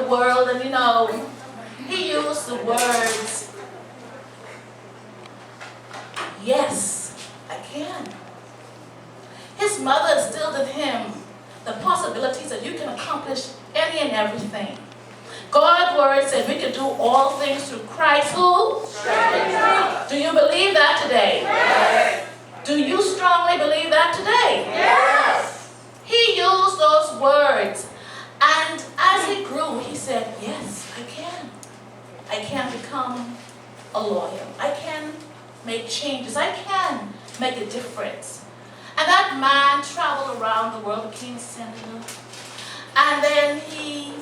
world, and he used the words, yes, I can. His mother instilled in him the possibilities that you can accomplish any and everything. God's word said we can do all things through Christ who? Do you believe that today? Yes. Do you strongly believe that today? Yes. He used those words, and as he grew, he said, yes, I can. I can become a lawyer. I can make changes. I can make a difference. And that man traveled around the world, became a senator. And then he,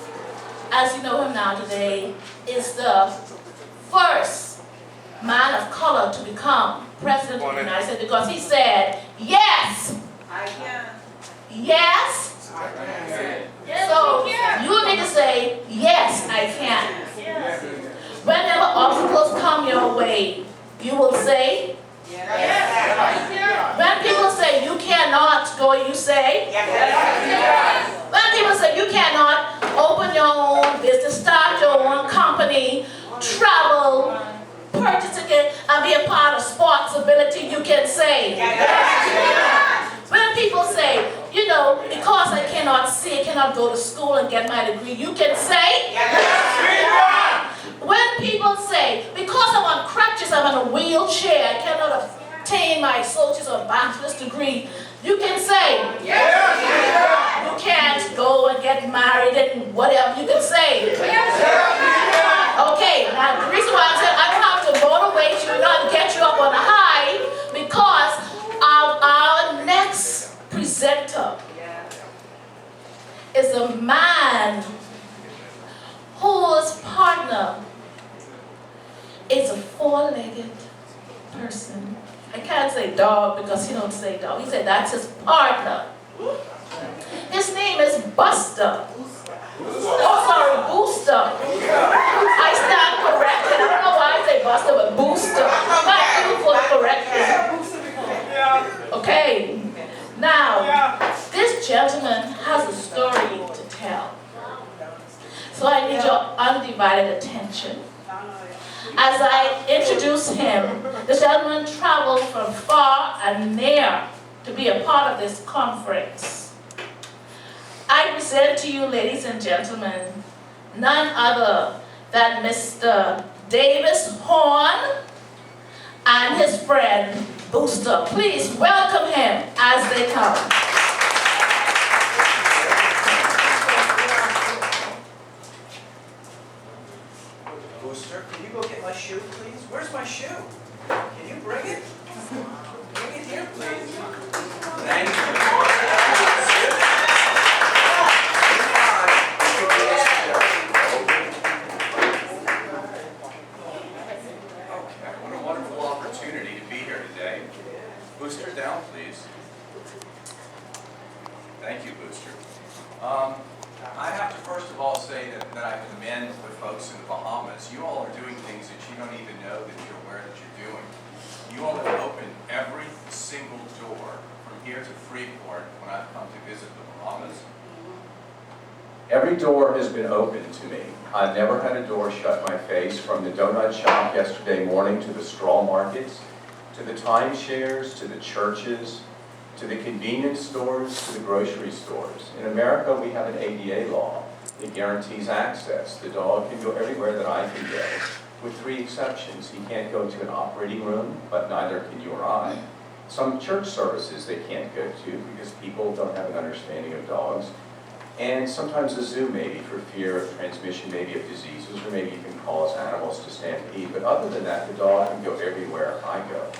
as you know him now today, is the first man of color to become president of the United States because he said, yes. I can. Yes. I can. So you need to say, yes, I can. Yes. Whenever obstacles come your way, you will say, Yes. when people say you cannot go, you say, Yes. when people say you cannot open your own business, start your own company, travel, purchase ticket, and be a part of Sportsability, you can say. Yes. When people say, because I cannot see, I cannot go to school and get my degree, you can say. Yes. When people say, because I'm on crutches, I'm in a wheelchair, I cannot obtain my associate's or bachelor's degree, you can say. Yes. You can't go and get married and whatever, you can say. Okay, now the reason why I said I don't have to motivate you, not to get you up on a high, because our next presenter is a man whose partner is a four-legged person. I can't say dog because he don't say dog. He said that's his partner. His name is Buster. Oh, sorry, Booster. I stand corrected. I don't know why I say Buster, but Booster. Thank you for correcting. Okay. Now, this gentleman has a story to tell. So I need your undivided attention. As I introduce him, this gentleman traveled from far and near to be a part of this conference. I present to you, ladies and gentlemen, none other than Mr. Davis Horn and his friend Booster. Please welcome him as they come. Booster, can you go get my shoe, please? Where's my shoe? Can you bring it? Bring it here, please. Thank you. Okay, what a wonderful opportunity to be here today. Booster, down, please. Thank you, Booster. I have to first of all say that I commend the folks in the Bahamas. You all are doing things that you don't even know that you're aware that you're doing. You all have opened every single door from here to Freeport when I've come to visit the Bahamas. Every door has been opened to me. I've never had a door shut in my face, from the donut shop yesterday morning to the straw markets, to the timeshares, to the churches, to the convenience stores, to the grocery stores. In America, we have an ADA law. It guarantees access. The dog can go everywhere that I can go, with 3 exceptions. He can't go to an operating room, but neither can you or I. Some church services they can't go to because people don't have an understanding of dogs. And sometimes a zoo, maybe, for fear of transmission, maybe of diseases, or maybe you can cause animals to stampede. But other than that, the dog can go everywhere I go.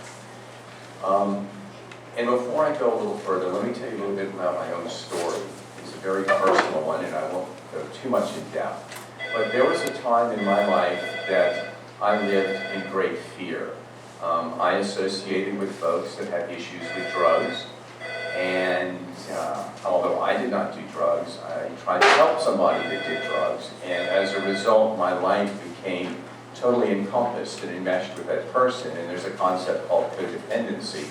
And before I go a little further, let me tell you a little bit about my own story. It's a very personal one, and I won't go too much in depth. But there was a time in my life that I lived in great fear. I associated with folks that had issues with drugs, and although I did not do drugs, I tried to help somebody that did drugs, and as a result, my life became totally encompassed and enmeshed with that person, and there's a concept called codependency,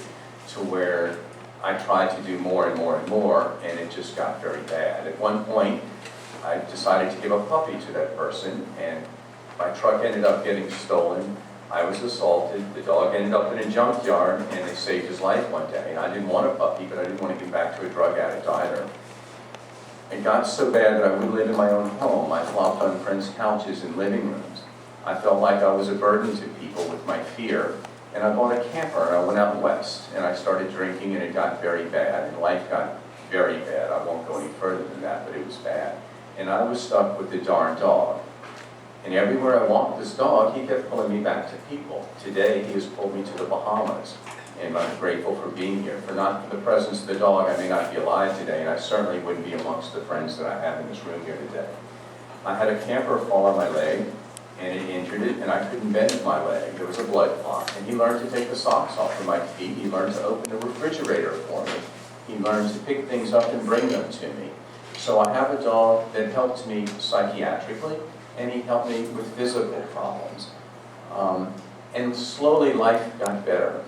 to where I tried to do more and more and more, and it just got very bad. At one point, I decided to give a puppy to that person, and my truck ended up getting stolen. I was assaulted. The dog ended up in a junkyard, and they saved his life one day. And I didn't want a puppy, but I didn't want to give back to a drug addict either. It got so bad that I wouldn't live in my own home. I flopped on friends' couches and living rooms. I felt like I was a burden to people with my fear. And I bought a camper, and I went out west, and I started drinking, and it got very bad, and life got very bad. I won't go any further than that, but it was bad. And I was stuck with the darn dog. And everywhere I walked this dog, he kept pulling me back to people. Today, he has pulled me to the Bahamas, and I'm grateful for being here. For not for the presence of the dog, I may not be alive today, and I certainly wouldn't be amongst the friends that I have in this room here today. I had a camper fall on my leg, and it injured it, and I couldn't bend my leg. There was a blood clot, and he learned to take the socks off of my feet. He learned to open the refrigerator for me. He learned to pick things up and bring them to me. So I have a dog that helped me psychiatrically, and he helped me with physical problems. And slowly life got better.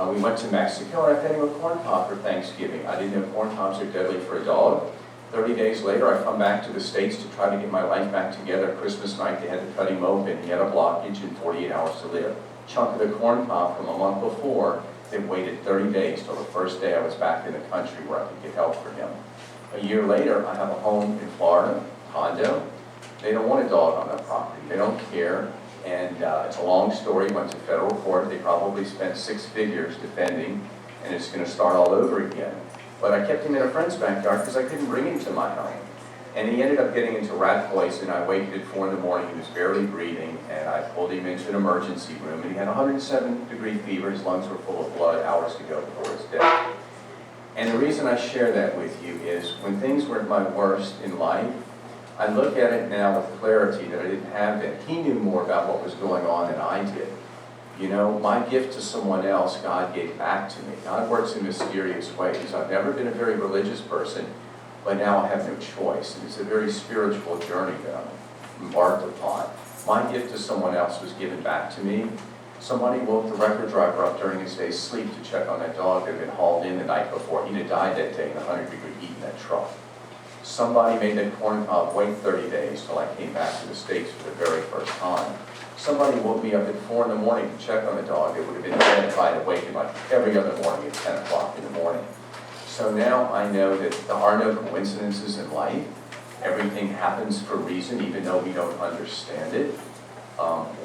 We went to Mexico, and I fed him a corn cob for Thanksgiving. I didn't know corn cobs are deadly for a dog. 30 days later, I come back to the States to try to get my life back together. Christmas night, they had to cut him open. He had a blockage and 48 hours to live. Chunk of the corn cob from a month before, they waited 30 days till the first day I was back in the country where I could get help for him. A year later, I have a home in Florida, condo. They don't want a dog on that property. They don't care. And it's a long story. Went to federal court. They probably spent 6 figures defending, and it's going to start all over again. But I kept him in a friend's backyard because I couldn't bring him to my home. And he ended up getting into rat poison. I waited at 4 in the morning. He was barely breathing, and I pulled him into an emergency room. And he had 107-degree fever. His lungs were full of blood hours to go before his death. And the reason I share that with you is when things were at my worst in life, I look at it now with clarity that I didn't have then. He knew more about what was going on than I did. You know, my gift to someone else, God gave back to me. God works in mysterious ways. I've never been a very religious person, but now I have no choice. And it's a very spiritual journey that I'm embarked upon. My gift to someone else was given back to me. Somebody woke the record driver up during his day's sleep to check on that dog that had been hauled in the night before. He'd have died that day in the 100-degree heat in that truck. Somebody made that corn cob wait 30 days till I came back to the States for the very first time. Somebody woke me up at 4 in the morning to check on the dog. It would have been dead if I had awakened like every other morning at 10 o'clock in the morning. So now I know that there are no coincidences in life. Everything happens for a reason, even though we don't understand it.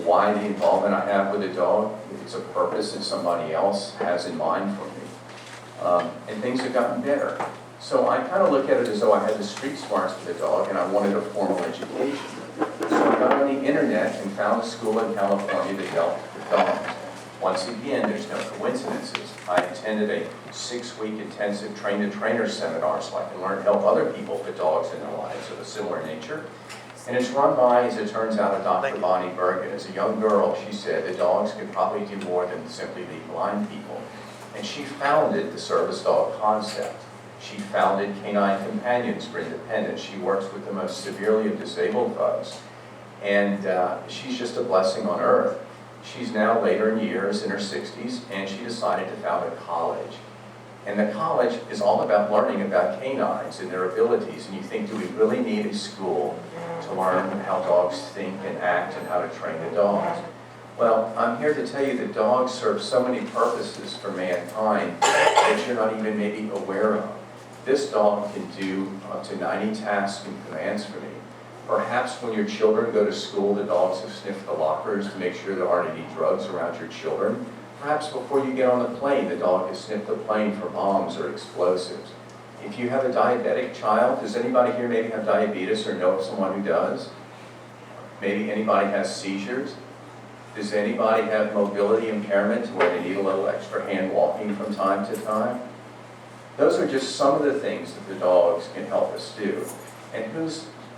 Why the involvement I have with a dog, it's a purpose that somebody else has in mind for me. And things have gotten better. So I kind of look at it as though I had the street smarts for the dog and I wanted a formal education. So I got on the internet and found a school in California that dealt with dogs. Once again, there's no coincidences. I attended a 6-week intensive train-the-trainer seminar so I can learn to help other people put dogs in their lives of a similar nature. And it's run by, as it turns out, a Dr. Bonnie Bergen. As a young girl, she said the dogs could probably do more than simply lead blind people. And she founded the service dog concept. She founded Canine Companions for Independence. She works with the most severely disabled folks. And she's just a blessing on earth. She's now later in years, in her 60s, and she decided to found a college. And the college is all about learning about canines and their abilities. And you think, do we really need a school to learn how dogs think and act and how to train the dogs? Well, I'm here to tell you that dogs serve so many purposes for mankind that you're not even maybe aware of. This dog can do up to 90 tasks and commands for me. Perhaps when your children go to school, the dogs have sniffed the lockers to make sure there aren't any drugs around your children. Perhaps before you get on the plane, the dog has sniffed the plane for bombs or explosives. If you have a diabetic child, does anybody here maybe have diabetes or know of someone who does? Maybe anybody has seizures? Does anybody have mobility impairment where they need a little extra hand walking from time to time? Those are just some of the things that the dogs can help us do. And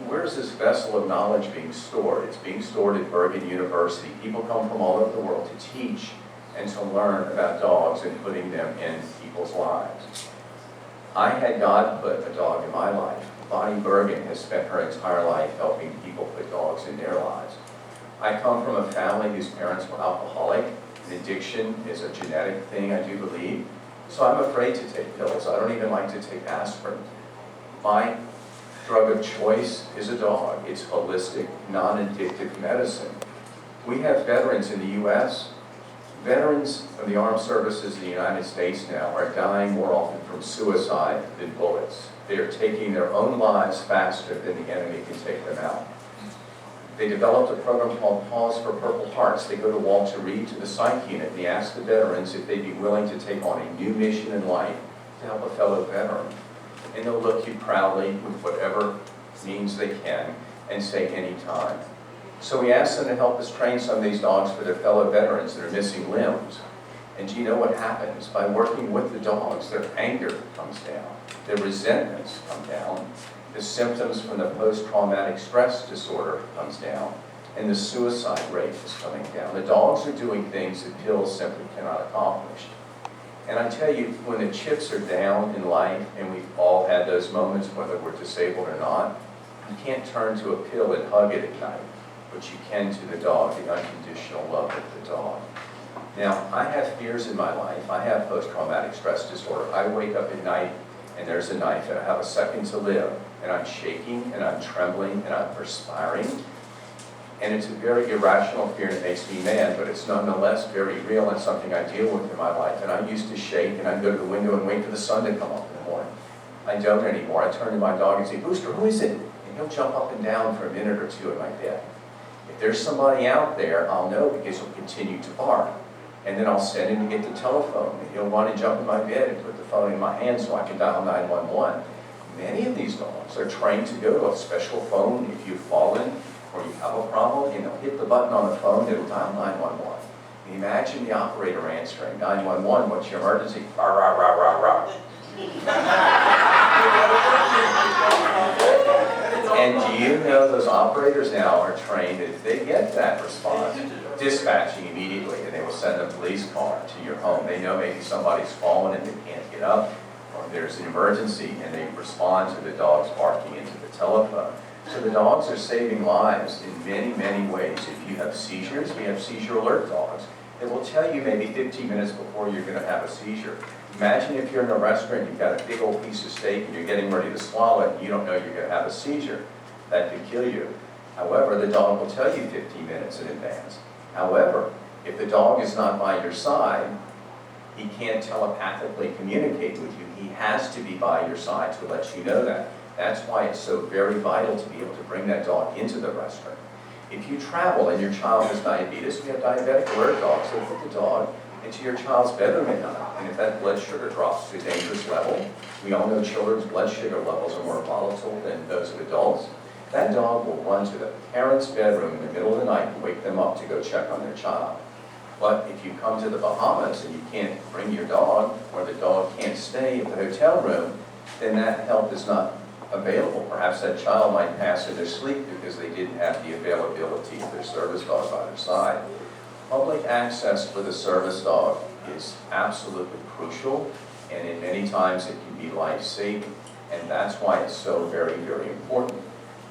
where's this vessel of knowledge being stored? It's being stored at Bergen University. People come from all over the world to teach and to learn about dogs and putting them in people's lives. I had God put a dog in my life. Bonnie Bergen has spent her entire life helping people put dogs in their lives. I come from a family whose parents were alcoholic, and addiction is a genetic thing, I do believe. So I'm afraid to take pills. I don't even like to take aspirin. My drug of choice is a dog. It's holistic, non-addictive medicine. We have veterans in the U.S. Veterans of the armed services in the United States now are dying more often from suicide than bullets. They are taking their own lives faster than the enemy can take them out. They developed a program called Pause for Purple Hearts. They go to Walter Reed, to the psych unit, and they ask the veterans if they'd be willing to take on a new mission in life to help a fellow veteran. And they'll look you proudly with whatever means they can and say anytime. So we asked them to help us train some of these dogs for their fellow veterans that are missing limbs. And do you know what happens? By working with the dogs, their anger comes down, their resentments come down, the symptoms from the post-traumatic stress disorder comes down, and the suicide rate is coming down. The dogs are doing things that pills simply cannot accomplish. And I tell you, when the chips are down in life, and we've all had those moments, whether we're disabled or not, you can't turn to a pill and hug it at night, but you can to the dog, the unconditional love of the dog. Now, I have fears in my life. I have post-traumatic stress disorder. I wake up at night, and there's a knife, and I have a second to live, and I'm shaking, and I'm trembling, and I'm perspiring. And it's a very irrational fear, and it makes me mad, but it's nonetheless very real and something I deal with in my life. And I used to shake, and I'd go to the window and wait for the sun to come up in the morning. I don't anymore. I turn to my dog and say, "Booster, who is it?" And he'll jump up and down for a minute or two in my bed. If there's somebody out there, I'll know because he'll continue to bark. And then I'll send him to get the telephone. And he'll want to jump in my bed and put the phone in my hand so I can dial 911. Many of these dogs are trained to go to a special phone if you've fallen or you have a problem, and they'll hit the button on the phone, it'll dial 911. And imagine the operator answering, 911, what's your emergency? Rah, rah, rah, rah, rah. And do you know those operators now are trained, if they get that response, dispatching immediately, and they will send a police car to your home. They know maybe somebody's fallen and they can't get up, or there's an emergency, and they respond to the dogs barking into the telephone. So the dogs are saving lives in many, many ways. If you have seizures, we have seizure alert dogs. It will tell you maybe 15 minutes before you're going to have a seizure. Imagine if you're in a restaurant, you've got a big old piece of steak, and you're getting ready to swallow it, and you don't know you're going to have a seizure. That could kill you. However, the dog will tell you 15 minutes in advance. However, if the dog is not by your side, he can't telepathically communicate with you. He has to be by your side to let you know that. That's why it's so very vital to be able to bring that dog into the restaurant. If you travel and your child has diabetes, we have diabetic alert dogs. They'll put the dog into your child's bedroom at night. And if that blood sugar drops to a dangerous level, we all know children's blood sugar levels are more volatile than those of adults. That dog will run to the parent's bedroom in the middle of the night and wake them up to go check on their child. But if you come to the Bahamas and you can't bring your dog, or the dog can't stay at the hotel room, then that help is not available. Perhaps that child might pass in their sleep because they didn't have the availability of their service dog by their side. Public access for the service dog is absolutely crucial, and in many times it can be life-saving, and that's why it's so very, very important.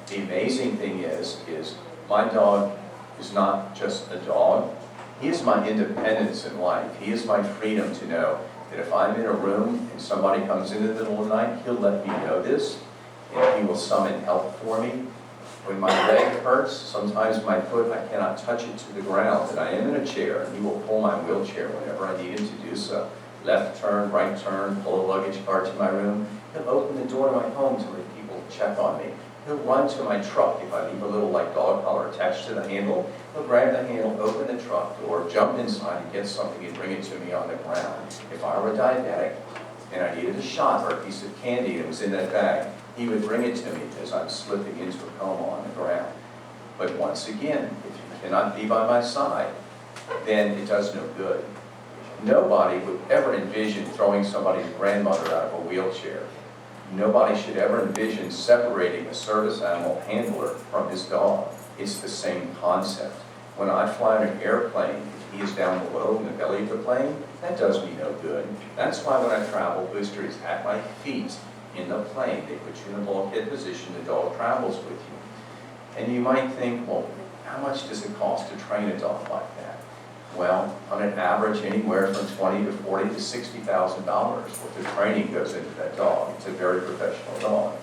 The amazing thing is my dog is not just a dog. He is my independence in life. He is my freedom to know that if I'm in a room and somebody comes in the middle of the night, he'll let me know this, and he will summon help for me. When my leg hurts, sometimes my foot, I cannot touch it to the ground, and I am in a chair, and he will pull my wheelchair whenever I need him to do so. Left turn, right turn, pull a luggage cart to my room. He'll open the door to my home to let people check on me. He'll run to my truck if I leave a little like dog collar attached to the handle. He'll grab the handle, open the truck door, jump inside and get something and bring it to me on the ground. If I were diabetic and I needed a shot or a piece of candy that was in that bag, he would bring it to me as I'm slipping into a coma on the ground. But once again, if you cannot be by my side, then it does no good. Nobody would ever envision throwing somebody's grandmother out of a wheelchair. Nobody should ever envision separating a service animal handler from his dog. It's the same concept. When I fly on an airplane, if he is down below in the belly of the plane, that does me no good. That's why when I travel, Booster is at my feet in the plane. They put you in a bulkhead position, the dog travels with you. And you might think, well, how much does it cost to train a dog like that? Well, on an average, anywhere from $20,000 to $40,000 to $60,000 worth of training goes into that dog. It's a very professional dog.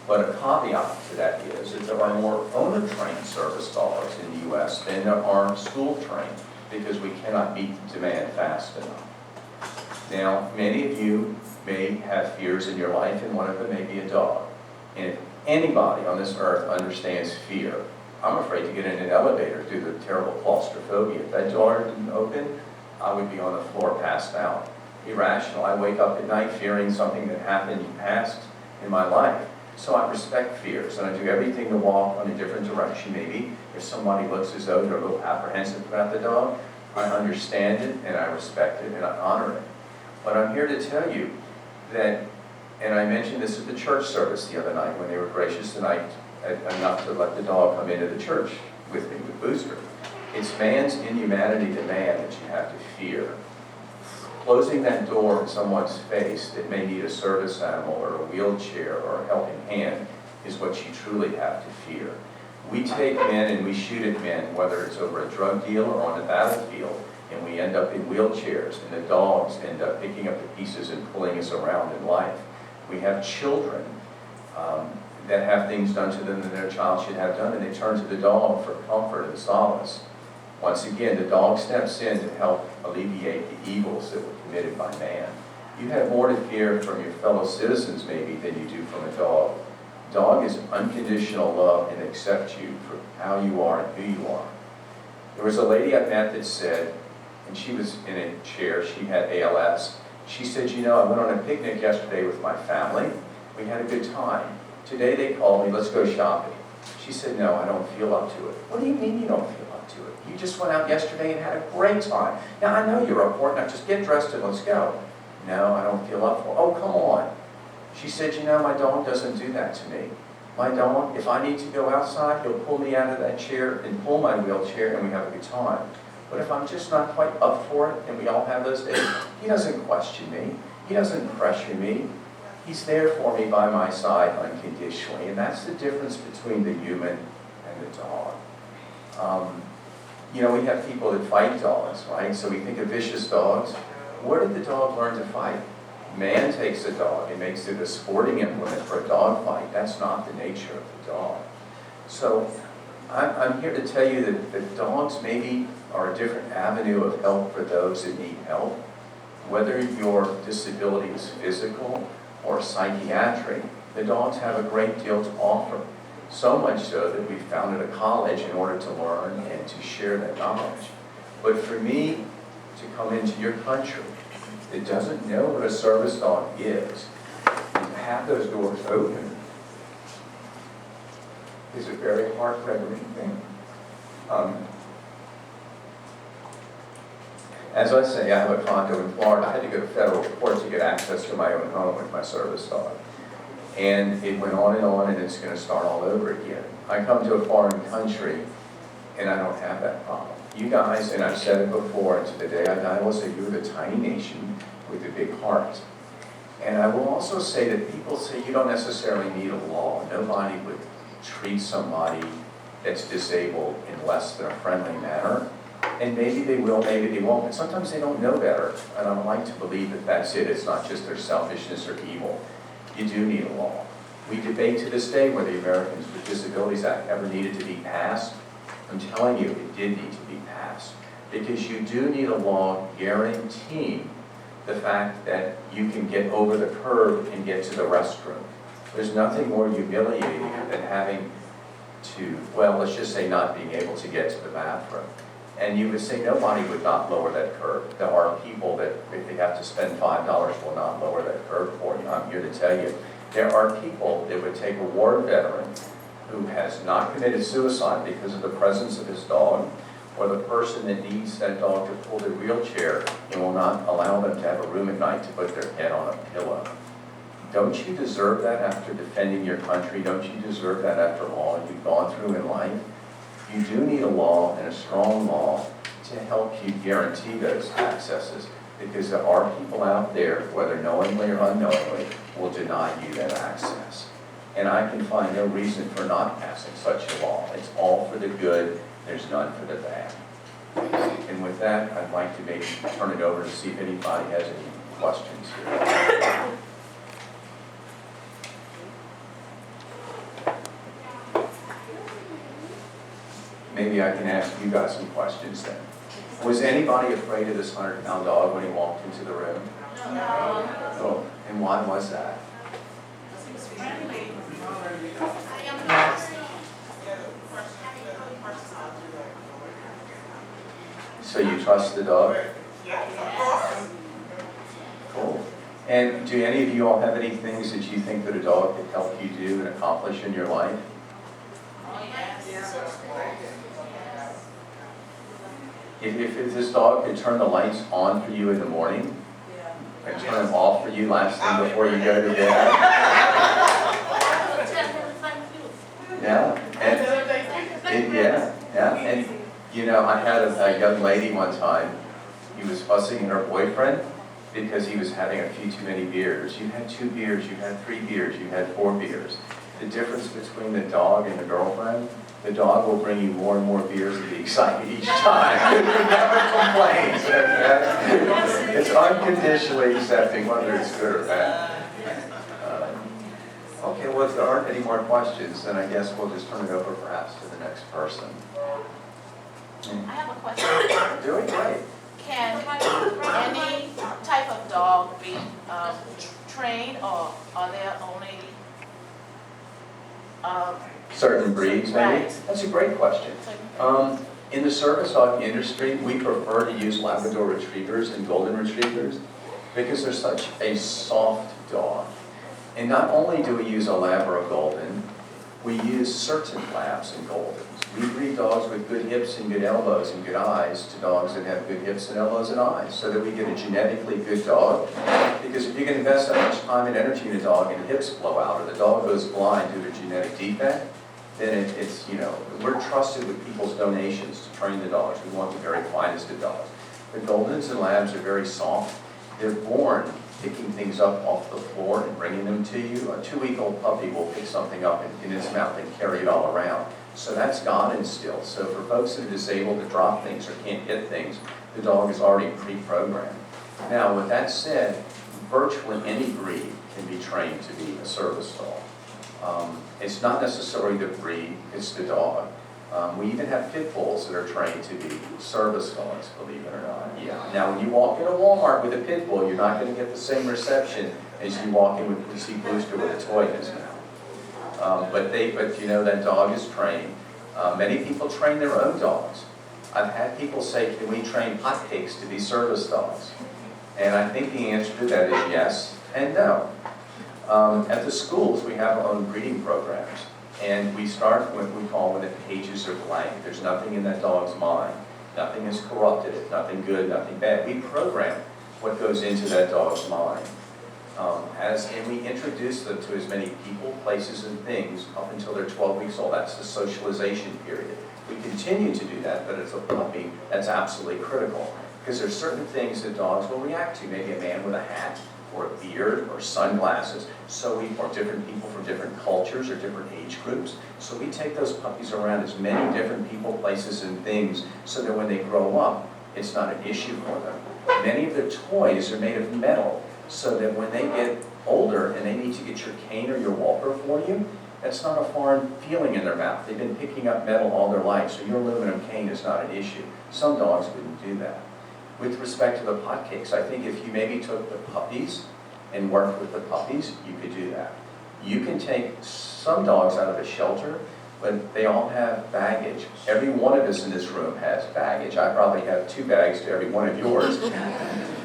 But a caveat to that is that there are more owner-trained service dogs in the U.S. than there are school-trained, because we cannot meet the demand fast enough. Now, many of you may have fears in your life, and one of them may be a dog. And if anybody on this earth understands fear, I'm afraid to get in an elevator due to terrible claustrophobia. If that door didn't open, I would be on the floor passed out. Irrational. I wake up at night fearing something that happened past in my life. So I respect fears, and I do everything to walk on a different direction. Maybe if somebody looks as though they're a little apprehensive about the dog, I understand it, and I respect it, and I honor it. But I'm here to tell you that, and I mentioned this at the church service the other night when they were gracious tonight enough to let the dog come into the church with me with Booster. It's man's inhumanity to man that you have to fear. Closing that door in someone's face that may need a service animal or a wheelchair or a helping hand is what you truly have to fear. We take men and we shoot at men, whether it's over a drug deal or on the battlefield, and we end up in wheelchairs, and the dogs end up picking up the pieces and pulling us around in life. We have children that have things done to them that their child should have done, and they turn to the dog for comfort and solace. Once again, the dog steps in to help alleviate the evils that were committed by man. You have more to fear from your fellow citizens, maybe, than you do from a dog. Dog is unconditional love and accepts you for how you are and who you are. There was a lady I met that said, and she was in a chair, she had ALS. She said, you know, I went on a picnic yesterday with my family. We had a good time. Today they called me, let's go shopping. She said, no, I don't feel up to it. What do you mean you don't feel up to it? You just went out yesterday and had a great time. Now, I know you're up for it. Now, just get dressed and let's go. No, I don't feel up for it. Oh, come on. She said, you know, my dog doesn't do that to me. My dog, if I need to go outside, he'll pull me out of that chair and pull my wheelchair and we have a good time. But if I'm just not quite up for it, and we all have those days, he doesn't question me. He doesn't pressure me. He's there for me by my side unconditionally. And that's the difference between the human and the dog. You know, we have people that fight dogs, right? So we think of vicious dogs. Where did the dog learn to fight? Man takes a dog and makes it a sporting implement for a dog fight. That's not the nature of the dog. So I'm here to tell you that dogs maybe are a different avenue of help for those that need help. Whether your disability is physical or psychiatric, the dogs have a great deal to offer. So much so that we founded a college in order to learn and to share that knowledge. But for me to come into your country that doesn't know what a service dog is, and to have those doors open is a very heart-rending thing. As I say, I have a condo in Florida. I had to go to federal court to get access to my own home with my service dog. And it went on, and it's going to start all over again. I come to a foreign country, and I don't have that problem. You guys, and I've said it before, and to the day I die, I will say you're the tiny nation with a big heart. And I will also say that people say you don't necessarily need a law. Nobody would treat somebody that's disabled in less than a friendly manner. And maybe they will, maybe they won't, but sometimes they don't know better. And I like to believe that that's it. It's not just their selfishness or evil. You do need a law. We debate to this day whether the Americans with Disabilities Act ever needed to be passed. I'm telling you, it did need to be passed. Because you do need a law guaranteeing the fact that you can get over the curb and get to the restroom. There's nothing more humiliating than having to, well, let's just say not being able to get to the bathroom. And you would say nobody would not lower that curb. There are people that, if they have to spend $5, will not lower that curb for you. I'm here to tell you, there are people that would take a war veteran who has not committed suicide because of the presence of his dog, or the person that needs that dog to pull their wheelchair and will not allow them to have a room at night to put their head on a pillow. Don't you deserve that after defending your country? Don't you deserve that after all you've gone through in life? You do need a law, and a strong law, to help you guarantee those accesses, because there are people out there, whether knowingly or unknowingly, will deny you that access. And I can find no reason for not passing such a law. It's all for the good, there's none for the bad. And with that, I'd like to maybe turn it over to see if anybody has any questions here. maybe I can ask you guys some questions then. Was anybody afraid of this 100-pound dog when he walked into the room? No. Oh, and why was that? So you trust the dog? Cool. And do any of you all have any things that you think that a dog could help you do and accomplish in your life? If this dog could turn the lights on for you in the morning, and turn them off for you last thing before you go to bed. Yeah, and you know, I had a young lady one time. He was fussing at her boyfriend because he was having a few too many beers. You had 2 beers, you had 3 beers, you had 4 beers. The difference between the dog and the girlfriend, the dog will bring you more and more beers to be excited each time. He never complains. Okay? It's unconditionally accepting whether it's good or bad. Okay, well, if there aren't any more questions, then I guess we'll just turn it over perhaps to the next person. I have a question. Doing great. Can any type of dog be trained, or are there only Certain breeds, maybe? Right. That's a great question. In the service dog industry, we prefer to use Labrador Retrievers and Golden Retrievers because they're such a soft dog. And not only do we use a Lab or a Golden, we use certain Labs and Goldens. We breed dogs with good hips and good elbows and good eyes to dogs that have good hips and elbows and eyes, so that we get a genetically good dog. Because if you can invest that much time and energy in a dog and hips blow out, or the dog goes blind due to a genetic defect, then it's, you know, we're trusted with people's donations to train the dogs. We want the very finest of dogs. The Goldens and Labs are very soft. They're born picking things up off the floor and bringing them to you. A 2-week-old puppy will pick something up in its mouth and carry it all around. So that's God instilled. So for folks that are disabled to drop things or can't hit things, the dog is already pre-programmed. Now, with that said, virtually any breed can be trained to be a service dog. It's not necessarily the breed, it's the dog. We even have pit bulls that are trained to be service dogs, believe it or not. Yeah. Now, when you walk into Walmart with a pit bull, you're not going to get the same reception as you walk in with you see Booster with a toy in his mouth. But you know, that dog is trained. Many people train their own dogs. I've had people say, can we train hotcakes to be service dogs? And I think the answer to that is yes and no. At the schools, we have our own breeding programs. And we start with what we call when the pages are blank. There's nothing in that dog's mind. Nothing has corrupted it. Nothing good, nothing bad. We program what goes into that dog's mind. And we introduce them to as many people, places, and things up until they're 12 weeks old. That's the socialization period. We continue to do that, but as a puppy, that's absolutely critical. Because there's certain things that dogs will react to. Maybe a man with a hat, or a beard, or sunglasses. Or different people from different cultures or different age groups. So we take those puppies around as many different people, places, and things so that when they grow up, it's not an issue for them. Many of their toys are made of metal, so that when they get older and they need to get your cane or your walker for you, that's not a foreign feeling in their mouth. They've been picking up metal all their life, so your aluminum cane is not an issue. Some dogs wouldn't do that. With respect to the hotcakes, I think if you maybe took the puppies and worked with the puppies, you could do that. You can take some dogs out of a shelter, but they all have baggage. Every one of us in this room has baggage. I probably have 2 bags to every one of yours.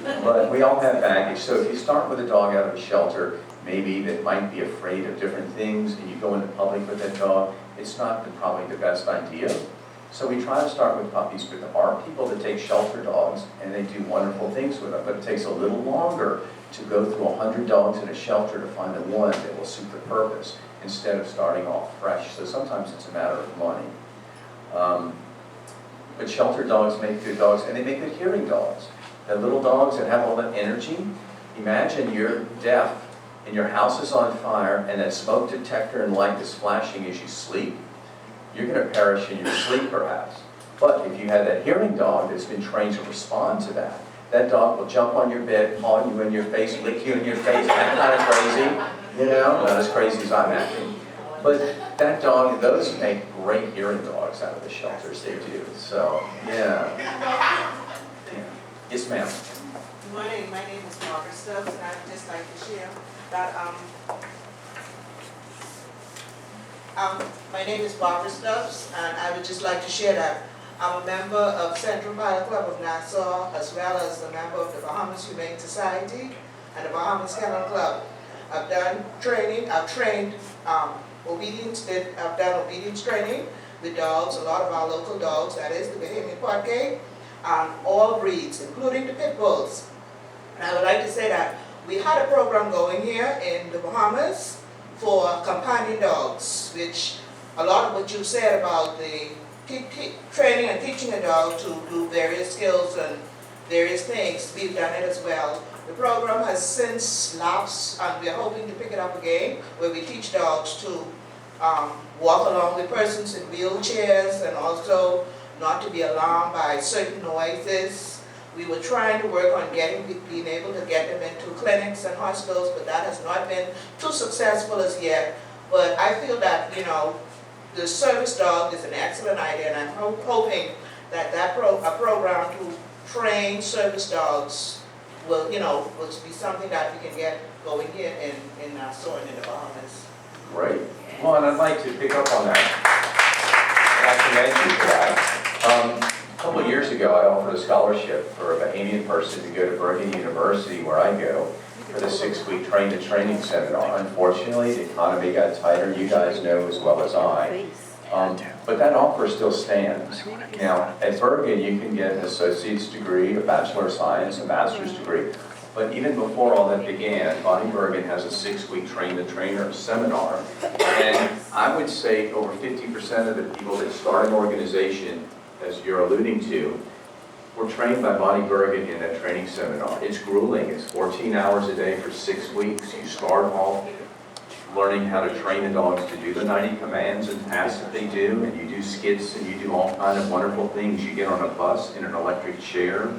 But we all have baggage. So if you start with a dog out of a shelter, maybe that might be afraid of different things, and you go into public with that dog, it's not probably the best idea. So we try to start with puppies, but there are people that take shelter dogs, and they do wonderful things with them, but it takes a little longer to go through 100 dogs in a shelter to find the one that will suit the purpose, instead of starting off fresh. So sometimes it's a matter of money. But shelter dogs make good dogs, and they make good hearing dogs. The little dogs that have all that energy, imagine you're deaf, and your house is on fire, and that smoke detector and light is flashing as you sleep. You're going to perish in your sleep, perhaps. But if you have that hearing dog that's been trained to respond to that, that dog will jump on your bed, paw you in your face, lick you in your face, act kind of crazy, you know, not as crazy as I'm acting. But that dog, those make great hearing dogs out of the shelters, they do, so, yeah. Yes, ma'am. Good morning, my name is Margaret Stubbs, and I'd just like to share that, my name is Barbara Stubbs, and I would just like to share that I'm a member of Central Pilot Club of Nassau, as well as a member of the Bahamas Humane Society and the Bahamas Kennel Club. I've done training, I've trained obedience, I've done obedience training with dogs, a lot of our local dogs, that is the Bahamian Quadcade, all breeds, including the pit bulls. And I would like to say that we had a program going here in the Bahamas for companion dogs, which a lot of what you said about the training and teaching a dog to do various skills and various things, we've done it as well. The program has since lapsed, and we're hoping to pick it up again, where we teach dogs to walk along with persons in wheelchairs, and also not to be alarmed by certain noises. We were trying to work on being able to get them into clinics and hospitals, but that has not been too successful as yet. But I feel that, you know, the service dog is an excellent idea, and I'm hoping that a program to train service dogs will, you know, will be something that we can get going here in Nassau and in the Bahamas. Great. Well, and I'd like to pick up on that. I commend you for that. A couple of years ago, I offered a scholarship for a Bahamian person to go to Bergen University, where I go, for the 6-week training seminar. Unfortunately, the economy got tighter, you guys know as well as I. But that offer still stands. Now, at Bergen, you can get an associate's degree, a Bachelor of Science, a master's degree. But even before all that began, Bonnie Bergen has a 6-week train-the-trainer seminar. And I would say over 50% of the people that start an organization, as you're alluding to, were trained by Bonnie Bergen in that training seminar. It's grueling. It's 14 hours a day for 6 weeks. You start off learning how to train the dogs to do the 90 commands and tasks that they do, and you do skits and you do all kind of wonderful things. You get on a bus in an electric chair.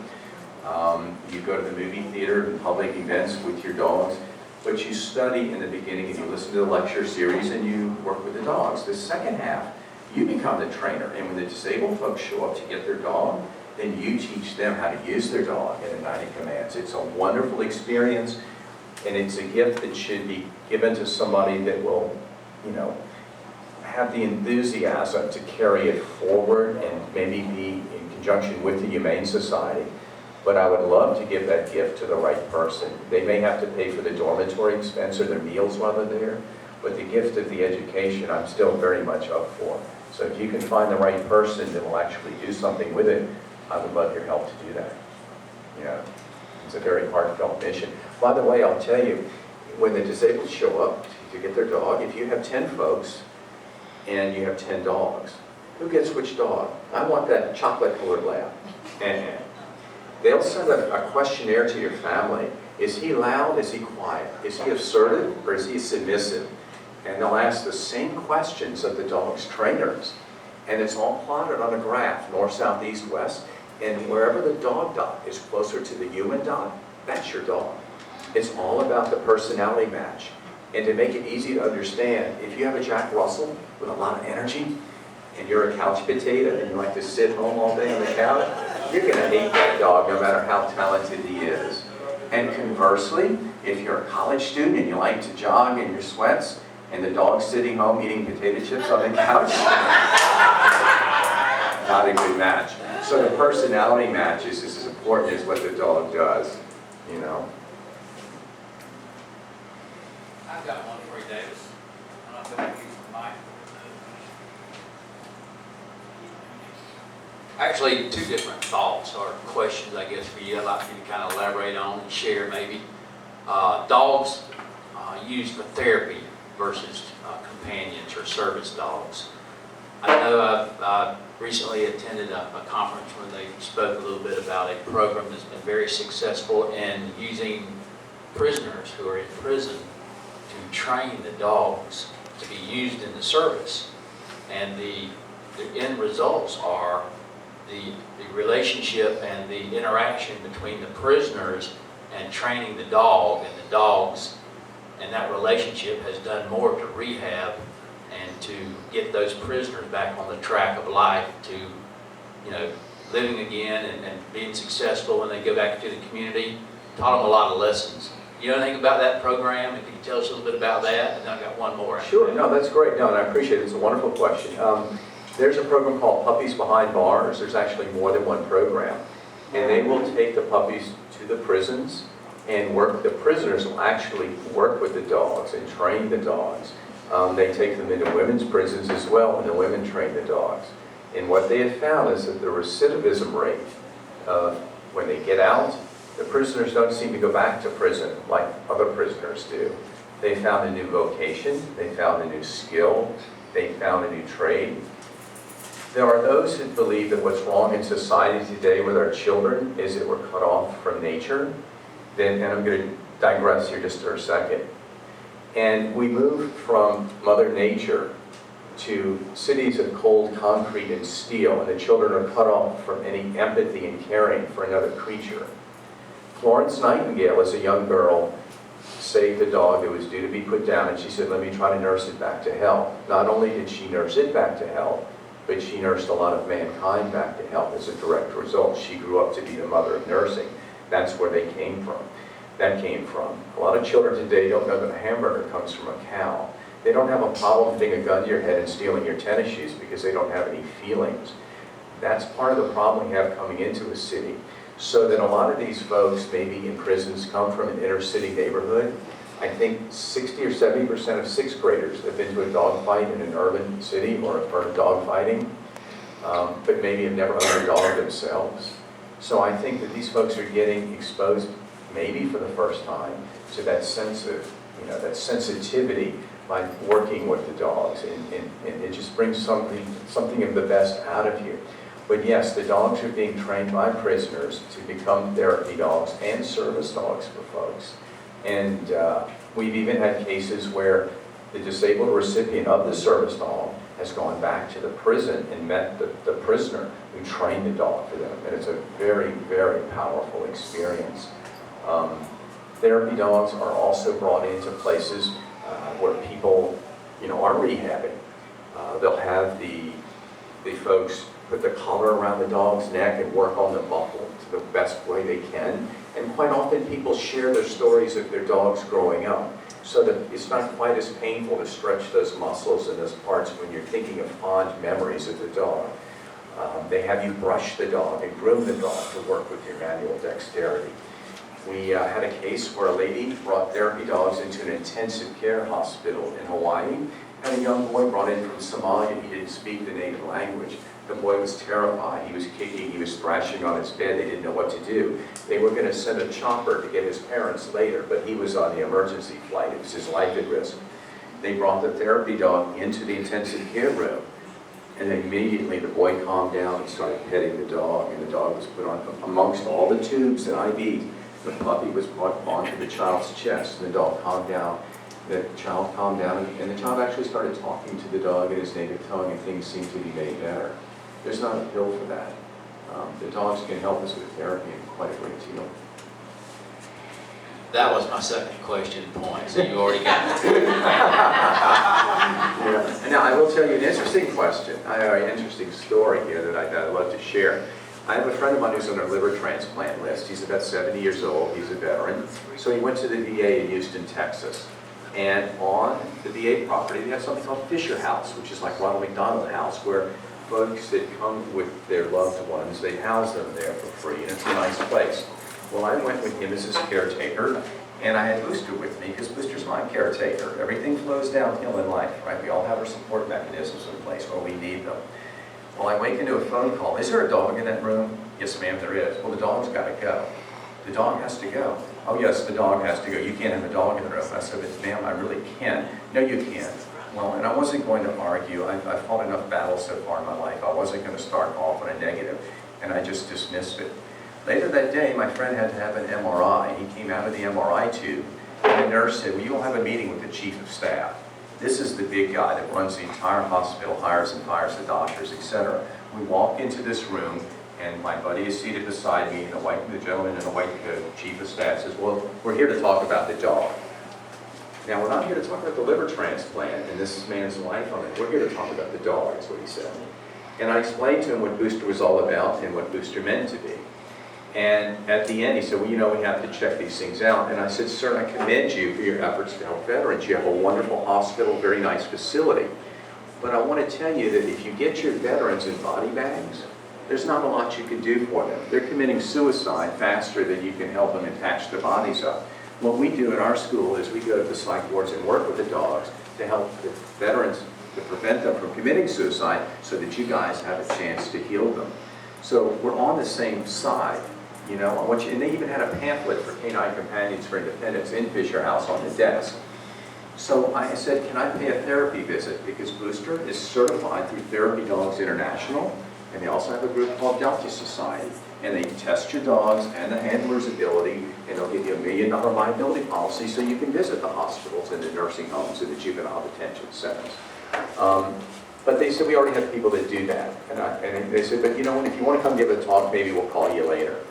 You go to the movie theater and public events with your dogs. But you study in the beginning and you listen to the lecture series and you work with the dogs. The second half, you become the trainer. And when the disabled folks show up to get their dog, then you teach them how to use their dog in the 90 commands. It's a wonderful experience, and it's a gift that should be given to somebody that will, you know, have the enthusiasm to carry it forward and maybe be in conjunction with the Humane Society. But I would love to give that gift to the right person. They may have to pay for the dormitory expense or their meals while they're there, but the gift of the education I'm still very much up for. So if you can find the right person that will actually do something with it, I would love your help to do that. Yeah, it's a very heartfelt mission. By the way, I'll tell you, when the disabled show up to get their dog, if you have 10 folks and you have 10 dogs, who gets which dog? I want that chocolate-colored lab. And they'll send a questionnaire to your family. Is he loud? Is he quiet? Is he assertive or is he submissive? And they'll ask the same questions of the dog's trainers. And it's all plotted on a graph, north, south, east, west. And wherever the dog dot is closer to the human dot, that's your dog. It's all about the personality match. And to make it easy to understand, if you have a Jack Russell with a lot of energy, and you're a couch potato and you like to sit home all day on the couch, you're going to hate that dog no matter how talented he is. And conversely, if you're a college student and you like to jog in your sweats, and the dog's sitting home eating potato chips on the couch, not a good match. So the personality match is as important as what the dog does, you know. I've got one for you, Davis. I'm not going to use the mic. Actually, two different thoughts or questions, I guess, for you. I'd like you to kind of elaborate on and share maybe. Dogs used for therapy versus companions or service dogs. I know I've recently attended a conference where they spoke a little bit about a program that's been very successful in using prisoners who are in prison to train the dogs to be used in the service. And the end results are the relationship and the interaction between the prisoners and training the dog and the dogs, and that relationship has done more to rehab and to get those prisoners back on the track of life to, living again and being successful when they go back to the community. Taught them a lot of lessons. You know anything about that program? And can you tell us a little bit about that? And then I've got one more. Sure, no, that's great. No, and I appreciate it. It's a wonderful question. There's a program called Puppies Behind Bars. There's actually more than one program. And they will take the puppies to the prisons and the prisoners will actually work with the dogs and train the dogs. They take them into women's prisons as well, and the women train the dogs. And what they have found is that the recidivism rate, when they get out, the prisoners don't seem to go back to prison like other prisoners do. They found a new vocation, they found a new skill, they found a new trade. There are those who believe that what's wrong in society today with our children is that we're cut off from nature. And I'm going to digress here just for a second. And we moved from Mother Nature to cities of cold concrete and steel, and the children are cut off from any empathy and caring for another creature. Florence Nightingale, as a young girl, saved a dog that was due to be put down, and she said, let me try to nurse it back to health. Not only did she nurse it back to health, but she nursed a lot of mankind back to health as a direct result. She grew up to be the mother of nursing. That's where they came from. That came from. A lot of children today don't know that a hamburger comes from a cow. They don't have a problem putting a gun to your head and stealing your tennis shoes because they don't have any feelings. That's part of the problem we have coming into a city. So that a lot of these folks, maybe in prisons, come from an inner city neighborhood. I think 60 or 70% of sixth graders have been to a dog fight in an urban city or dog fighting, but maybe have never owned a dog themselves. So I think that these folks are getting exposed, maybe for the first time, to that sense of, that sensitivity by working with the dogs, and it just brings something of the best out of you. But yes, the dogs are being trained by prisoners to become therapy dogs and service dogs for folks. And we've even had cases where the disabled recipient of the service dog has gone back to the prison and met the prisoner who trained the dog for them. And it's a very, very powerful experience. Therapy dogs are also brought into places where people, are rehabbing. They'll have the folks put the collar around the dog's neck and work on the muzzle to the best way they can. And quite often people share their stories of their dogs growing up, so that it's not quite as painful to stretch those muscles and those parts when you're thinking of fond memories of the dog. They have you brush the dog and groom the dog to work with your manual dexterity. We had a case where a lady brought therapy dogs into an intensive care hospital in Hawaii, and a young boy brought in from Somalia. He didn't speak the native language. The boy was terrified. He was kicking, he was thrashing on his bed. They didn't know what to do. They were going to send a chopper to get his parents later, but he was on the emergency flight. It was his life at risk. They brought the therapy dog into the intensive care room, and immediately the boy calmed down and started petting the dog, and the dog was put on amongst all the tubes and IVs. The puppy was brought onto the child's chest, and the dog calmed down. The child calmed down, and the child actually started talking to the dog in his native tongue, and things seemed to be made better. There's not a pill for that. The dogs can help us with therapy in quite a great deal. That was my second question point, so you already got it. Yeah. Now, I will tell you an interesting question, an interesting story here that I'd love to share. I have a friend of mine who's on a liver transplant list. He's about 70 years old. He's a veteran. So he went to the VA in Houston, Texas. And on the VA property, they have something called Fisher House, which is like Ronald McDonald House, where folks that come with their loved ones, they house them there for free, and it's a nice place. Well, I went with him as his caretaker, and I had Booster with me, because Booster's my caretaker. Everything flows downhill in life, right? We all have our support mechanisms in place when we need them. Well, I wake into a phone call. Is there a dog in that room? Yes, ma'am, there is. Well, the dog's got to go. The dog has to go. Oh, yes, the dog has to go. You can't have a dog in the room. I said, but ma'am, I really can't. No, you can't. Well, and I wasn't going to argue. I've fought enough battles so far in my life. I wasn't going to start off on a negative, and I just dismissed it. Later that day, my friend had to have an MRI. He came out of the MRI tube, and the nurse said, well, you'll have a meeting with the chief of staff. This is the big guy that runs the entire hospital, hires and fires the doctors, etc. We walk into this room, and my buddy is seated beside me, and the gentleman in a white coat, chief of staff, says, well, we're here to talk about the dog. Now, we're not here to talk about the liver transplant and this man's life on it. We're here to talk about the dog, is what he said. And I explained to him what Booster was all about and what Booster meant to be. And at the end, he said, well, you know, we have to check these things out. And I said, sir, I commend you for your efforts to help veterans. You have a wonderful hospital, very nice facility. But I want to tell you that if you get your veterans in body bags, there's not a lot you can do for them. They're committing suicide faster than you can help them attach their bodies up. What we do at our school is we go to the psych wards and work with the dogs to help the veterans, to prevent them from committing suicide so that you guys have a chance to heal them. So we're on the same side. You know, I want you, and they even had a pamphlet for Canine Companions for Independence in Fisher House on the desk. So I said, can I pay a therapy visit? Because Booster is certified through Therapy Dogs International, and they also have a group called Delta Society. And they test your dogs and the handler's ability, and they'll give you $1 million liability policy so you can visit the hospitals and the nursing homes and the juvenile detention centers. But they said, we already have people that do that. And they said, but you know what, if you want to come give a talk, maybe we'll call you later.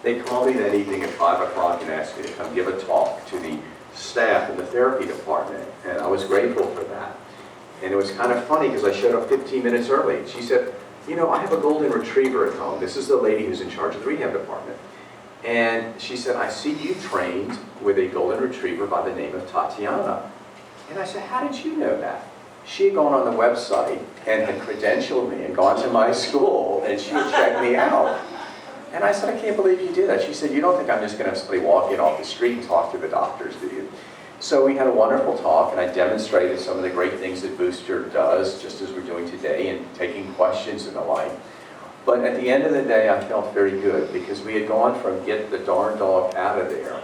They called me that evening at 5 o'clock and asked me to come give a talk to the staff in the therapy department. And I was grateful for that. And it was kind of funny because I showed up 15 minutes early. She said, you know, I have a golden retriever at home. This is the lady who's in charge of the rehab department. And she said, I see you trained with a golden retriever by the name of Tatiana. And I said, how did you know that? She had gone on the website and had credentialed me and gone to my school, and she had checked me out. And I said, I can't believe you did that. She said, you don't think I'm just going to have somebody walk in off the street and talk to the doctors, do you? So we had a wonderful talk, and I demonstrated some of the great things that Booster does, just as we're doing today, and taking questions and the like. But at the end of the day, I felt very good, because we had gone from get the darn dog out of there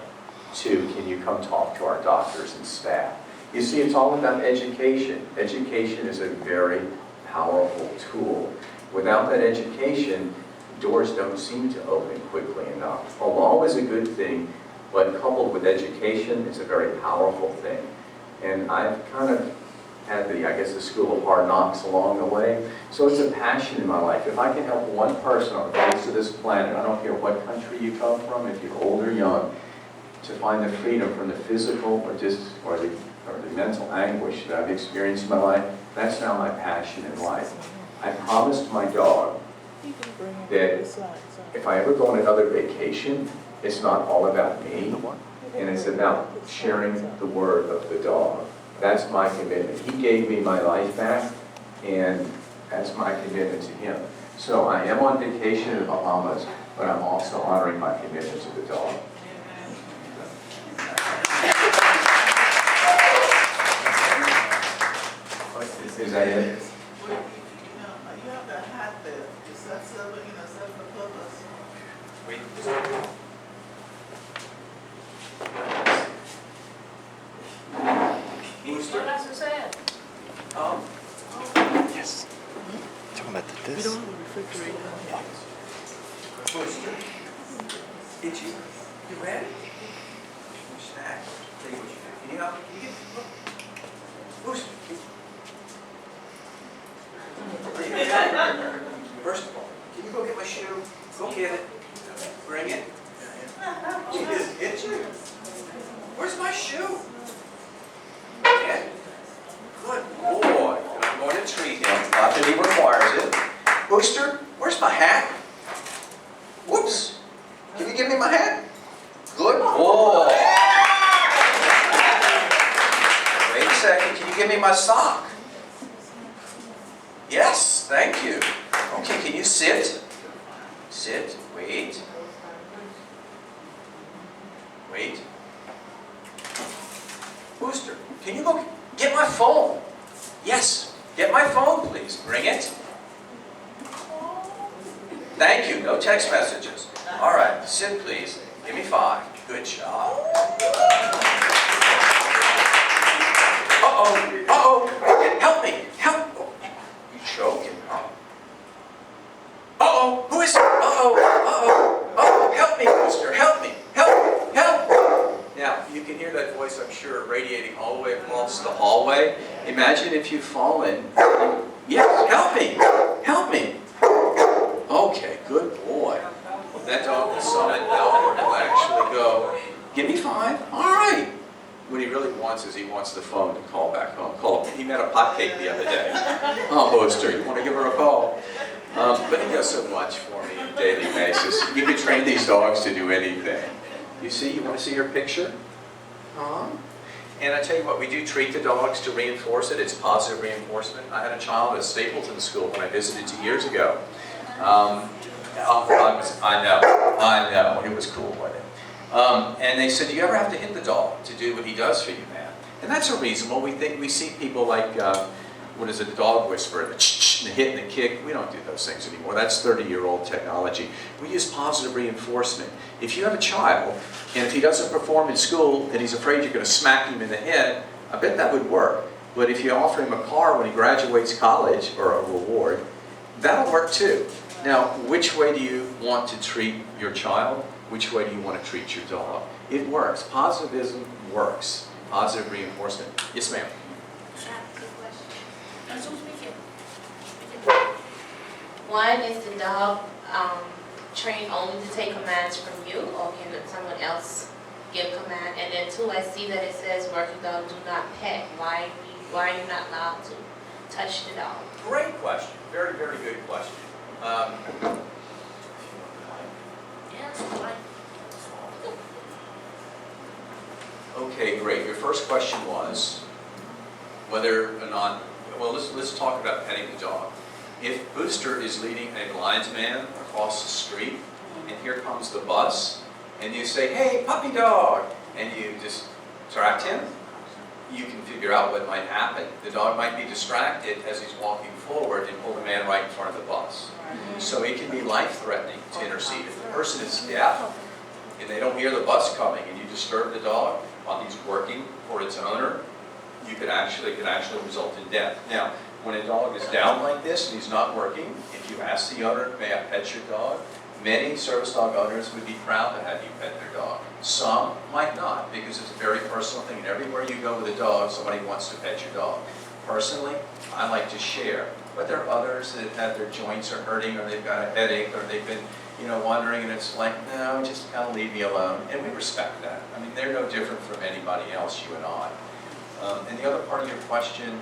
to can you come talk to our doctors and staff. You see, it's all about education. Education is a very powerful tool. Without that education, doors don't seem to open quickly enough. A law is a good thing, but coupled with education, it's a very powerful thing. And I've kind of had the, I guess, the school of hard knocks along the way. So it's a passion in my life. If I can help one person on the face of this planet, I don't care what country you come from, if you're old or young, to find the freedom from the physical or the mental anguish that I've experienced in my life, that's now my passion in life. I promised my dog that if I ever go on another vacation, it's not all about me, and it's about sharing the word of the dog. That's my commitment. He gave me my life back, and that's my commitment to him. So I am on vacation in the Bahamas, but I'm also honoring my commitment to the dog. Is that it? Well, you have the hat there. Is that serving, serve the purpose? What else is that? Yes. Talking about this. We don't have a refrigerator. Booster, did you ready? Snack. Tell you what you do. Can you help me? Can you get, look. Booster. First of all, can you go get my shoe? Go get it. Bring it. She just hit you. Where's my shoe? Yeah. Good boy. I'm going to treat him. Not that he requires it. Booster, where's my hat? Whoops. Can you give me my hat? Good boy. Wait a second. Can you give me my sock? Yes, thank you. Okay, can you sit? Sit. Wait. Wait. Booster, can you go get my phone? Yes, get my phone, please. Bring it. Thank you. No text messages. All right, sit, please. Give me 5. Good job. Uh-oh. Uh-oh. Help me. Help. Oh, you choking, huh? Uh-oh. Who is it? Uh-oh. Uh-oh. Uh-oh. Help me, Booster. Help me. Help. Help. Now, you can hear that voice, I'm sure, radiating all the way across the hallway. Imagine if you've fallen. Yes, help me. Help me. Okay, good boy. Well, that dog will summon Albert will actually go, give me 5. All right. What he really wants wants is he wants the phone to call back home. He met a pot cake the other day. Oh, Booster, you want to give her a call? But he does so much for me on a daily basis. You can train these dogs to do anything. You see, you want to see your picture? And I tell you what, we do treat the dogs to reinforce it. It's positive reinforcement. I had a child at Stapleton School when I visited 2 years ago. I know, it was cool, wasn't it? And they said, do you ever have to hit the dog to do what he does for you, man? And that's unreasonable. We see people like, what is it, the dog whisperer, the hit and the kick. We don't do those things anymore. That's 30-year-old technology. We use positive reinforcement. If you have a child, and if he doesn't perform in school, and he's afraid you're going to smack him in the head, I bet that would work. But if you offer him a car when he graduates college, or a reward, that'll work too. Now, which way do you want to treat your child? Which way do you want to treat your dog? It works. Positivism works. Positive reinforcement. Yes, ma'am. One, is the dog trained only to take commands from you, or can someone else give command? And then two, I see that it says working dog do not pet. Why are you not allowed to touch the dog? Great question. Very, very good question. Okay, great. Your first question was whether or not, well, let's talk about petting the dog. If Booster is leading a blind man across the street, and here comes the bus, and you say, hey, puppy dog, and you distract him, you can figure out what might happen. The dog might be distracted as he's walking forward and pull the man right in front of the bus. So it can be life-threatening to intercede. If the person is deaf and they don't hear the bus coming and you disturb the dog while he's working for its owner, it could actually result in death. Now, when a dog is down like this and he's not working, if you ask the owner, may I pet your dog? Many service dog owners would be proud to have you pet their dog. Some might not, because it's a very personal thing. And everywhere you go with a dog, somebody wants to pet your dog. Personally, I like to share. But there are others that have their joints are hurting, or they've got a headache, or they've been, wandering, and it's like, no, just kind of leave me alone. And we respect that. I mean, they're no different from anybody else, you and I. And the other part of your question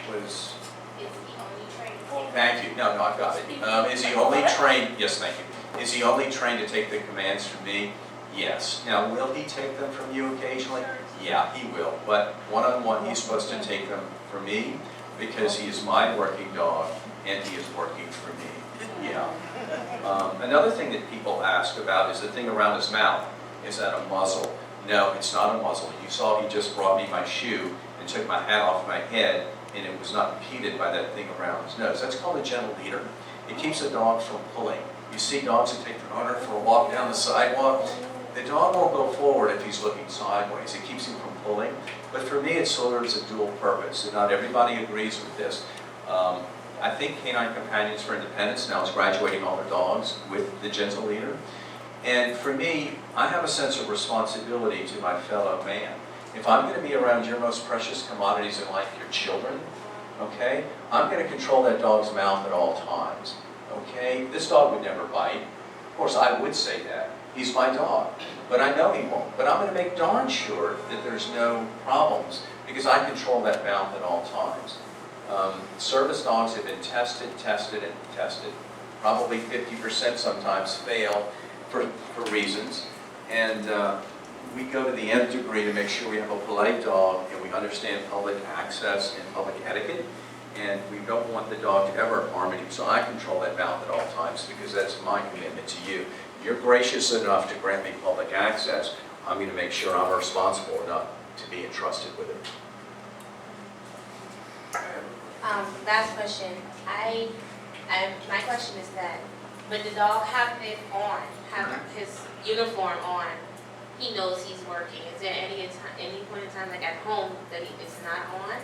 was? Is he only trained? Thank you. No, I've got it. Is he only trained? Yes, thank you. Is he only trained to take the commands from me? Yes. Now, will he take them from you occasionally? Yeah, he will. But one-on-one, he's supposed to take them from me because he is my working dog and he is working for me. Yeah. Another thing that people ask about is the thing around his mouth. Is that a muzzle? No, it's not a muzzle. You saw he just brought me my shoe and took my hat off my head, and it was not impeded by that thing around his nose. That's called a gentle leader. It keeps a dog from pulling. You see dogs that take their owner for a walk down the sidewalk. The dog won't go forward if he's looking sideways. It keeps him from pulling. But for me, it serves a dual purpose. And not everybody agrees with this. I think Canine Companions for Independence now is graduating all their dogs with the gentle leader. And for me, I have a sense of responsibility to my fellow man. If I'm going to be around your most precious commodities in life, your children, okay, I'm going to control that dog's mouth at all times. Okay, this dog would never bite. Of course, I would say that. He's my dog. But I know he won't. But I'm going to make darn sure that there's no problems because I control that mouth at all times. Service dogs have been tested. Probably 50% sometimes fail for reasons. And we go to the nth degree to make sure we have a polite dog and we understand public access and public etiquette. And we don't want the dog to ever harm you. So I control that mouth at all times because that's my commitment to you. You're gracious enough to grant me public access. I'm going to make sure I'm responsible enough to be entrusted with it. Last question. My question is that, but the dog have it on, have his uniform on. He knows he's working. Is there any point in time, like at home, that it's not on?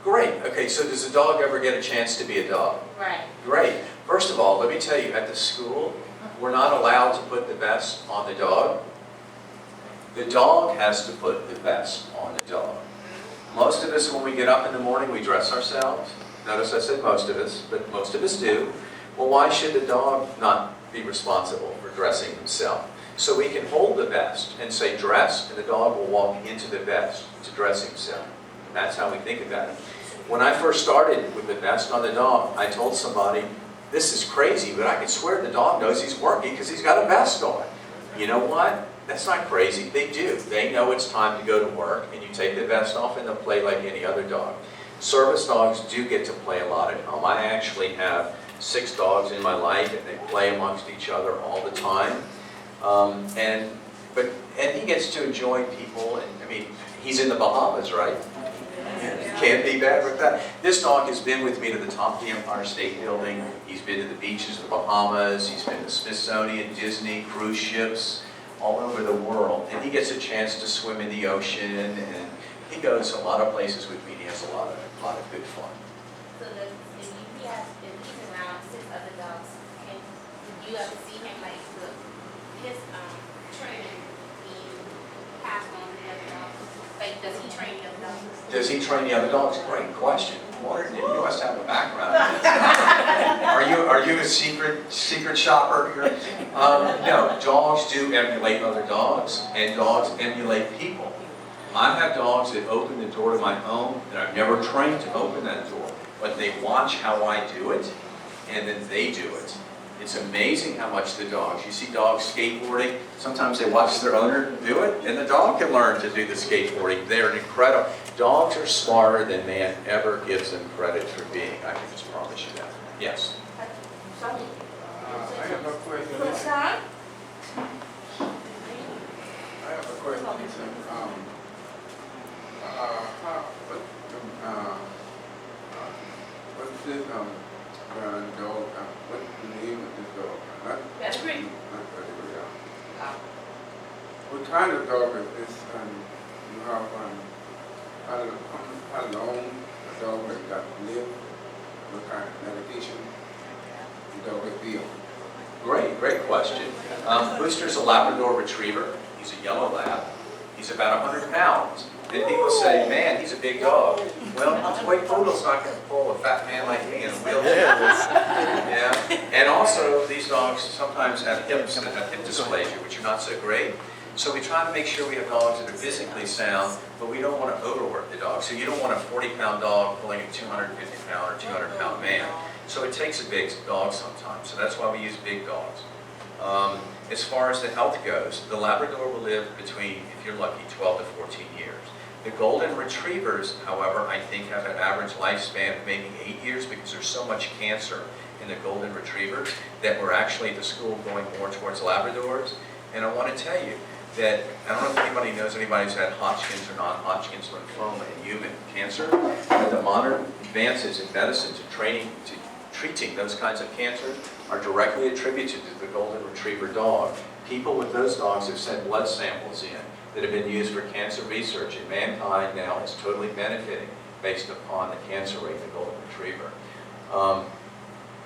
Great. Okay, so does the dog ever get a chance to be a dog? Right. Great. First of all, let me tell you, at the school, we're not allowed to put the vest on the dog. The dog has to put the vest on the dog. Most of us, when we get up in the morning, we dress ourselves. Notice I said most of us, but most of us do. Well, why should the dog not be responsible for dressing himself? So we can hold the vest and say dress, and the dog will walk into the vest to dress himself. That's how we think about it. When I first started with the vest on the dog, I told somebody, this is crazy, but I can swear the dog knows he's working because he's got a vest on. You know what? That's not crazy. They do. They know it's time to go to work, and you take the vest off and they'll play like any other dog. Service dogs do get to play a lot at home. I actually have 6 dogs in my life, and they play amongst each other all the time. And he gets to enjoy people, and I mean, he's in the Bahamas, right? Can't be bad with that. This dog has been with me to the top of the Empire State Building. He's been to the beaches of the Bahamas. He's been to Smithsonian, Disney, cruise ships, all over the world. And he gets a chance to swim in the ocean, and he goes a lot of places with me. He has a lot of good fun. So if he's around 6 other dogs, and you ever see him like his training being passed on to the other dogs? Like, does he train the other dogs? Does he train the other dogs? Great question. Warren, you must have a background. Are you a secret shopper here? No, dogs do emulate other dogs, and dogs emulate people. I have dogs that open the door to my home that I've never trained to open that door, but they watch how I do it, and then they do it. It's amazing how much the dogs, you see dogs skateboarding, sometimes they watch their owner do it, and the dog can learn to do the skateboarding. They're incredible. Dogs are smarter than man ever gives them credit for being. I can just promise you that. Yes? I have a question. What's this dog? What's the name of this dog? Pedigree. Not pedigree, yeah. What kind of dog is this? You have how long a dog has got to live? What kind of medication the dog is deal? Great question. Booster's a Labrador Retriever. He's a yellow lab. He's about 100 pounds. And people say, man, he's a big dog. Well, a toy poodle's not going to pull a fat man like me in a wheelchair. Yeah. And also, these dogs sometimes have hips that have hip dysplasia, which are not so great. So we try to make sure we have dogs that are physically sound, but we don't want to overwork the dog. So you don't want a 40-pound dog pulling a 250-pound or 200-pound man. So it takes a big dog sometimes. So that's why we use big dogs. As far as the health goes, the Labrador will live between, if you're lucky, 12 to 14 years. The Golden Retrievers, however, I think have an average lifespan of maybe 8 years because there's so much cancer in the Golden Retrievers that we're actually at the school going more towards Labradors. And I want to tell you that, I don't know if anybody knows anybody who's had Hodgkin's or non-Hodgkin's lymphoma in human cancer, but the modern advances in medicine to treating those kinds of cancers are directly attributed to the Golden Retriever dog. People with those dogs have sent blood samples in that have been used for cancer research, and mankind now is totally benefiting based upon the cancer rate of the Golden Retriever.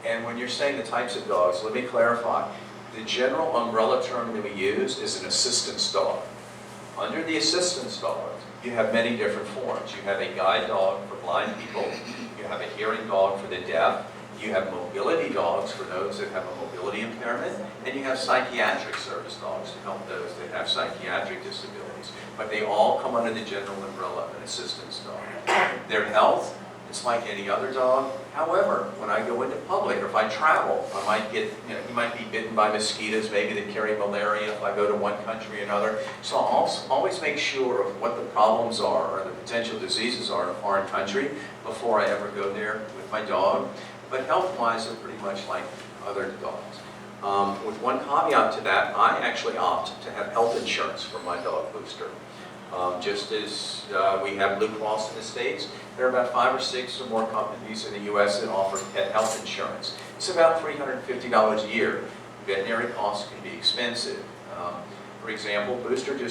And when you're saying the types of dogs, let me clarify. The general umbrella term that we use is an assistance dog. Under the assistance dogs, you have many different forms. You have a guide dog for blind people. You have a hearing dog for the deaf. You have mobility dogs for those that have a mobility impairment, and you have psychiatric service dogs to help those that have psychiatric disabilities. But they all come under the general umbrella of an assistance dog. Their health, it's like any other dog. However, when I go into public or if I travel, I might get, you might be bitten by mosquitoes, maybe that carry malaria if I go to one country or another. So I'll always make sure of what the problems are or the potential diseases are in a foreign country before I ever go there with my dog. But health-wise, they're pretty much like other dogs. With one caveat to that, I actually opt to have health insurance for my dog Booster. Just as we have Blue Cross in the States, there are about 5 or 6 or more companies in the U.S. that offer pet health insurance. It's about $350 a year. Veterinary costs can be expensive. For example, Booster just